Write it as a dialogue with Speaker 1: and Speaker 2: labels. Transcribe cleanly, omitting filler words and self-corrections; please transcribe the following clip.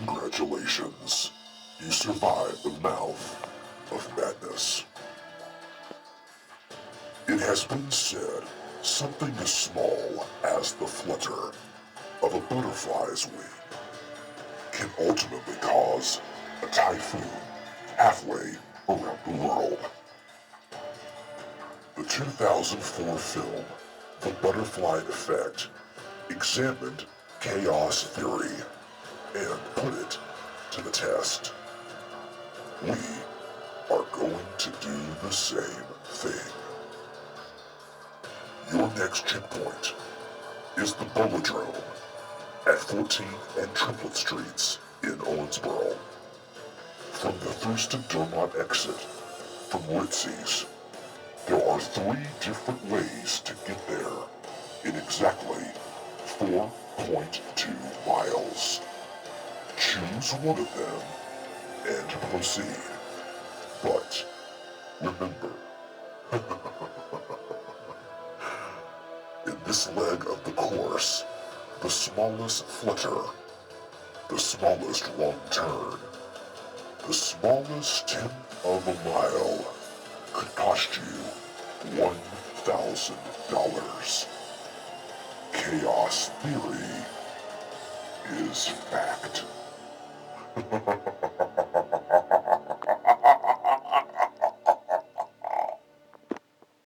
Speaker 1: Congratulations, you survived the mouth of madness. It has been said something as small as the flutter of a butterfly's wing can ultimately cause a typhoon halfway around the world. The 2004 film, The Butterfly Effect, examined chaos theory and put it to the test. We are going to do the same thing. Your next checkpoint is the Bulladrome at 14th and Triplet Streets in Owensboro. From the Thurston Dermott exit from Ritzy's, there are 3 different ways to get there in exactly 4.2 miles. Choose one of them and proceed. But remember, in this leg of the course, the smallest flutter, the smallest wrong turn, the smallest tenth of a mile could cost you $1,000. Chaos theory is fact.